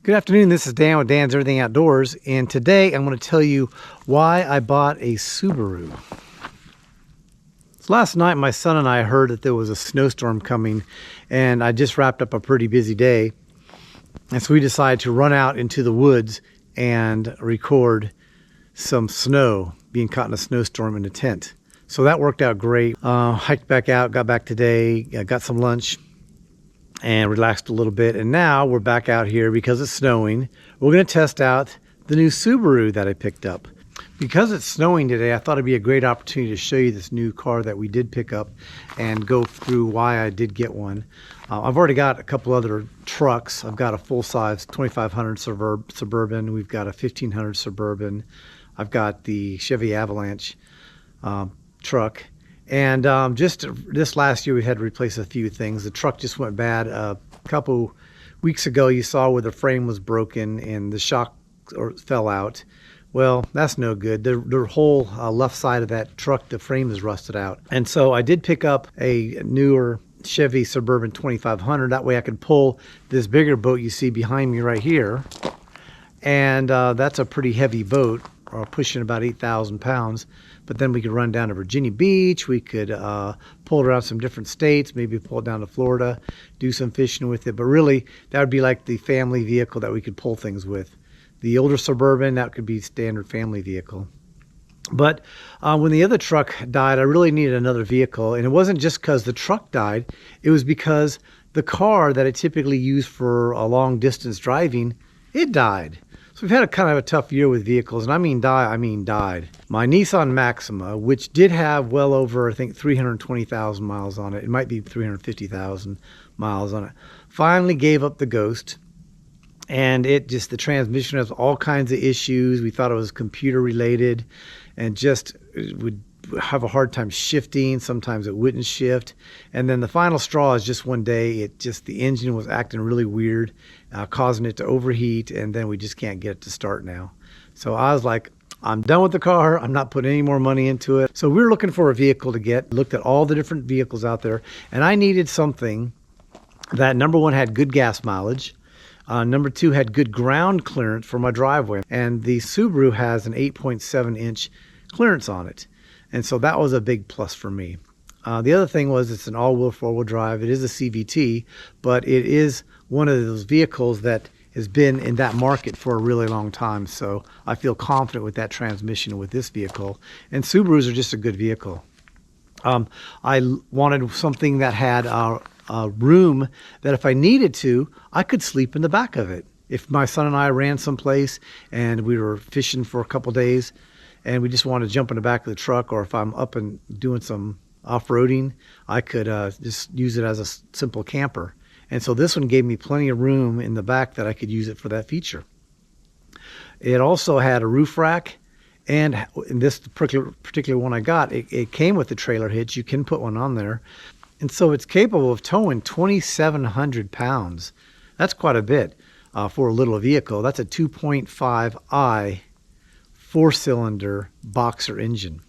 Good afternoon, this is Dan with Dan's Everything Outdoors, and today I'm going to tell you why I bought a Subaru. So last night my son and I heard that there was a snowstorm coming, and I just wrapped up a pretty busy day, and so we decided to run out into the woods and record some snow being caught in a snowstorm in a tent. So that worked out great. Hiked back out, got back today, got some lunch, and relaxed a little bit, and now we're back out here because it's snowing. We're going to test out the new Subaru that I picked up. Because it's snowing today, I thought it'd be a great opportunity to show you this new car that we did pick up and go through why I did get one. I've already got a couple other trucks. I've got a full-size 2500 Suburban. We've got a 1500 Suburban. I've got the Chevy Avalanche truck. And just this last year, we had to replace a few things. The truck just went bad. A couple weeks ago, you saw where the frame was broken and the shock fell out. Well, that's no good. The whole left side of that truck, the frame is rusted out. And so I did pick up a newer Chevy Suburban 2500. That way I could pull this bigger boat you see behind me right here. And that's a pretty heavy boat, pushing about 8,000 pounds. But then we could run down to Virginia Beach. We could pull it around some different states, maybe pull it down to Florida, do some fishing with it. But really, that would be like the family vehicle that we could pull things with. The older Suburban, that could be standard family vehicle. But when the other truck died, I really needed another vehicle. And it wasn't just because the truck died. It was because the car that I typically use for a long distance driving, it died. So we've had a kind of a tough year with vehicles, and I mean died. My Nissan Maxima, which did have well over, I think, 320,000 miles on it. It might be 350,000 miles on it. Finally gave up the ghost, and the transmission has all kinds of issues. We thought it was computer related, and just would have a hard time shifting. Sometimes it wouldn't shift. And then the final straw is just one day, the engine was acting really weird, causing it to overheat, and then we just can't get it to start now. So I was like, I'm done with the car. I'm not putting any more money into it. So we were looking for a vehicle to get, looked at all the different vehicles out there, and I needed something that, number one, had good gas mileage. Number two, had good ground clearance for my driveway. And the Subaru has an 8.7 inch clearance on it. And so that was a big plus for me. The other thing was it's an all-wheel four-wheel drive. It is a CVT, but it is one of those vehicles that has been in that market for a really long time. So I feel confident with that transmission with this vehicle. And Subarus are just a good vehicle. I wanted something that had a room that if I needed to, I could sleep in the back of it. If my son and I ran someplace and we were fishing for a couple days, and we just want to jump in the back of the truck, or if I'm up and doing some off-roading, I could just use it as a simple camper. And so this one gave me plenty of room in the back that I could use it for that feature. It also had a roof rack, and in this particular one I got, it came with the trailer hitch. You can put one on there. And so it's capable of towing 2,700 pounds. That's quite a bit for a little vehicle. That's a 2.5i four-cylinder boxer engine.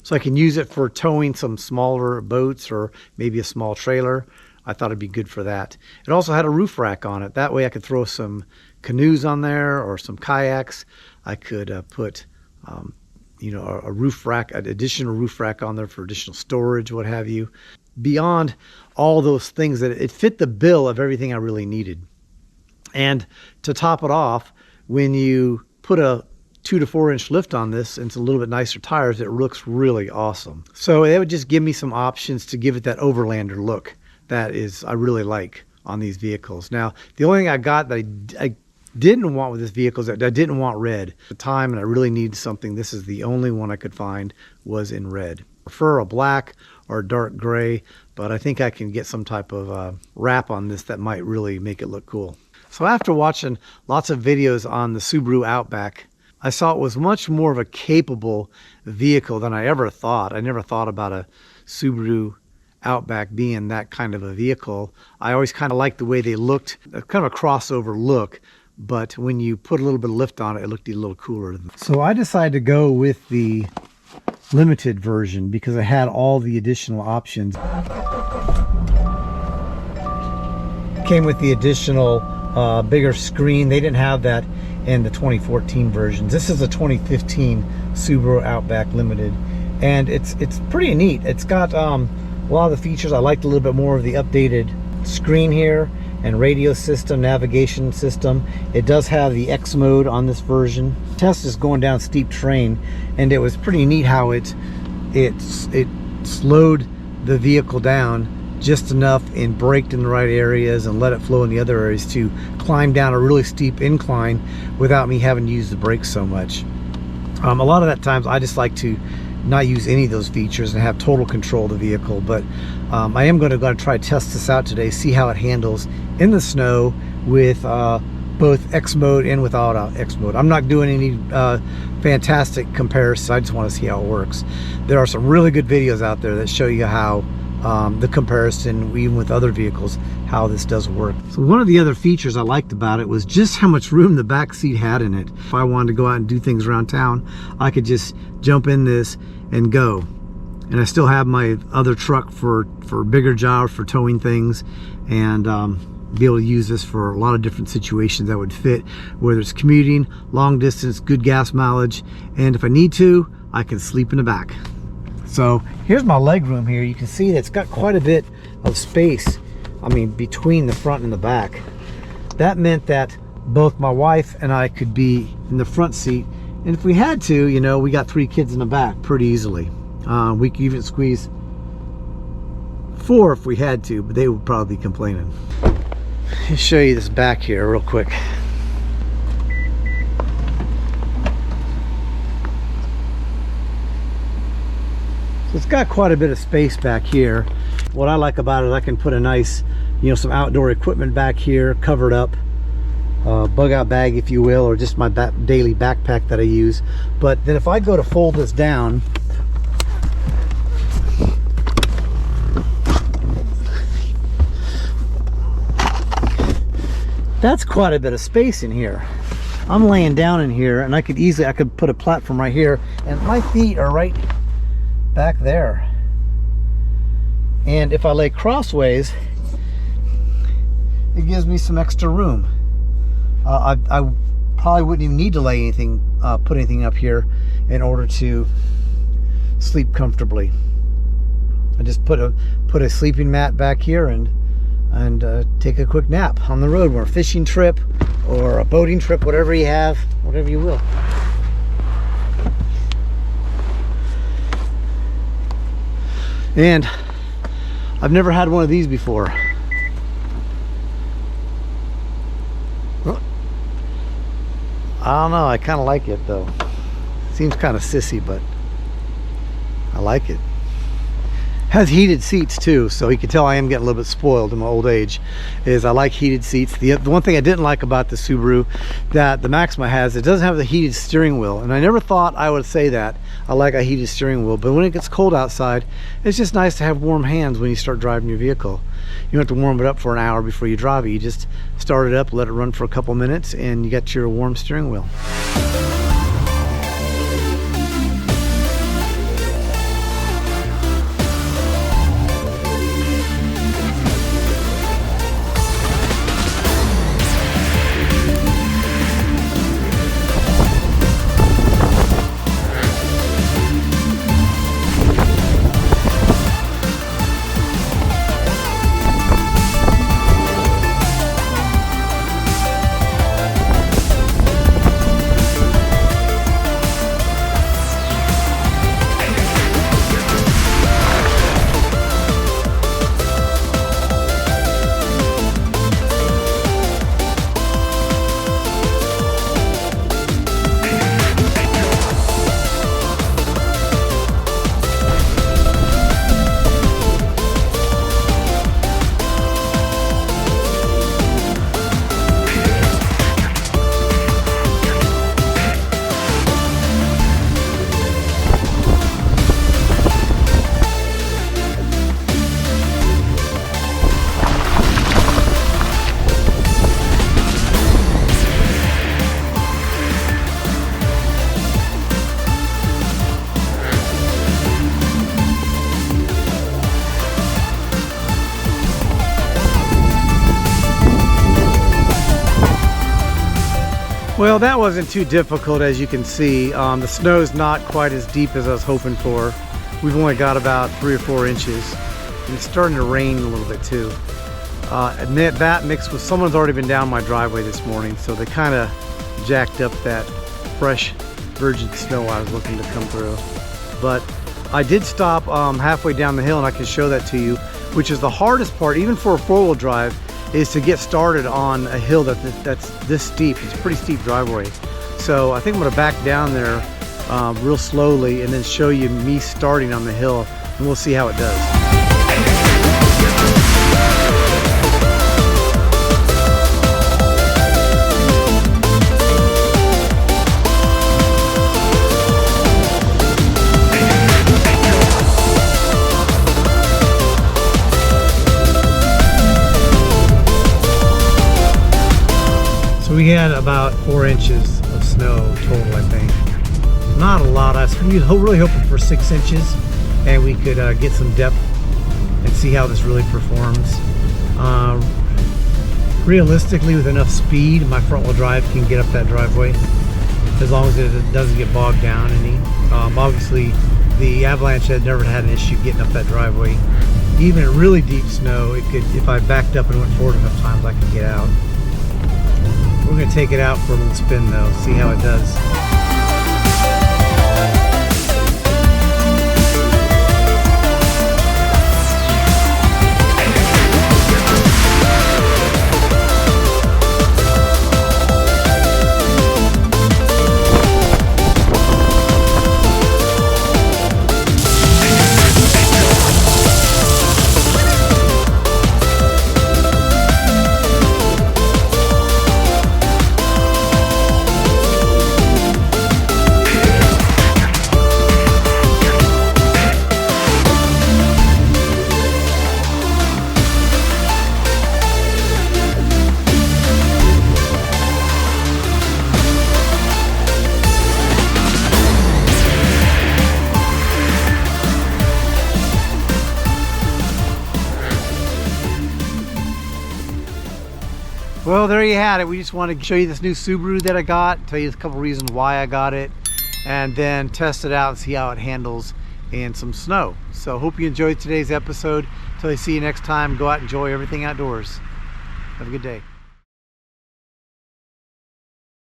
So I can use it for towing some smaller boats or maybe a small trailer. I thought it'd be good for that. It also had a roof rack on it. That way I could throw some canoes on there or some kayaks. I could put a roof rack, an additional roof rack on there for additional storage, what have you. Beyond all those things, that it fit the bill of everything I really needed. And to top it off, when you put a 2 to 4 inch lift on this and it's a little bit nicer tires, it looks really awesome. So it would just give me some options to give it that overlander look that I really like on these vehicles. Now, the only thing I got that I didn't want with this vehicle is that I didn't want red at the time, and I really needed something. This is the only one I could find was in red. I prefer a black or a dark gray, but I think I can get some type of wrap on this that might really make it look cool. So after watching lots of videos on the Subaru Outback, I saw it was much more of a capable vehicle than I ever thought. I never thought about a Subaru Outback being that kind of a vehicle. I always kind of liked the way they looked, kind of a crossover look, but when you put a little bit of lift on it, it looked a little cooler. So I decided to go with the limited version because it had all the additional options. Came with the additional bigger screen. They didn't have that in the 2014 versions. This is a 2015 Subaru Outback Limited, and it's pretty neat. It's got a lot of the features. I liked a little bit more of the updated screen here and radio system, navigation system. It does have the X mode on this version. Test is going down steep terrain, and it was pretty neat how it slowed the vehicle down just enough and braked in the right areas and let it flow in the other areas to climb down a really steep incline without me having to use the brakes so much. A lot of that times I just like to not use any of those features and have total control of the vehicle, but I am going to try to test this out today, see how it handles in the snow with both X mode and without X mode. I'm not doing any fantastic comparisons. I just want to see how it works. There are some really good videos out there that show you how the comparison, even with other vehicles, how this does work. So one of the other features I liked about it was just how much room the back seat had in it. If I wanted to go out and do things around town, I could just jump in this and go. And I still have my other truck for bigger jobs, for towing things, and be able to use this for a lot of different situations that would fit, whether it's commuting, long distance, good gas mileage, and if I need to, I can sleep in the back. So here's my leg room here. You can see that it's got quite a bit of space, I mean, between the front and the back. That meant that both my wife and I could be in the front seat, and if we had to, you know, we got 3 kids in the back pretty easily. We could even squeeze 4 if we had to, but they would probably be complaining. Let me show you this back here real quick. So it's got quite a bit of space back here. What I like about it, I can put a nice, you know, some outdoor equipment back here, covered up, bug out bag, if you will, or just my daily backpack that I use. But then if I go to fold this down, that's quite a bit of space in here. I'm laying down in here, and I could put a platform right here, and my feet are right back there. And if I lay crossways, it gives me some extra room. I probably wouldn't even need to lay anything, put anything up here in order to sleep comfortably. I just put a sleeping mat back here and take a quick nap on the road, or a fishing trip or a boating trip, whatever you have, whatever you will. And I've never had one of these before. I don't know, I kind of like it though. Seems kind of sissy, but I like it. Has heated seats too, so you can tell I am getting a little bit spoiled in my old age. Is I like heated seats. The one thing I didn't like about the Subaru that the Maxima has, it doesn't have the heated steering wheel, and I never thought I would say that I like a heated steering wheel, but when it gets cold outside, it's just nice to have warm hands when you start driving your vehicle. You don't have to warm it up for an hour before you drive it. You just start it up, let it run for a couple minutes, and you got your warm steering wheel. Well, that wasn't too difficult, as you can see. The snow's not quite as deep as I was hoping for. We've only got about 3 or 4 inches. And it's starting to rain a little bit too. And that mixed with someone's already been down my driveway this morning, so they kind of jacked up that fresh virgin snow I was looking to come through. But I did stop halfway down the hill, and I can show that to you, which is the hardest part, even for a 4-wheel drive, is to get started on a hill that's this steep. It's a pretty steep driveway. So I think I'm gonna back down there real slowly and then show you me starting on the hill, and we'll see how it does. We had about 4 inches of snow total, I think. Not a lot. I was really hoping for 6 inches, and we could get some depth and see how this really performs. Realistically, with enough speed, my front-wheel drive can get up that driveway, as long as it doesn't get bogged down any. Obviously, the Avalanche had never had an issue getting up that driveway. Even in really deep snow, it could, if I backed up and went forward enough times, I could get out. We're going to take it out for a little spin though, see how it does. Well, there you had it. We just wanted to show you this new Subaru that I got, tell you a couple reasons why I got it, and then test it out and see how it handles in some snow. So hope you enjoyed today's episode. Until I see you next time, go out and enjoy everything outdoors. Have a good day.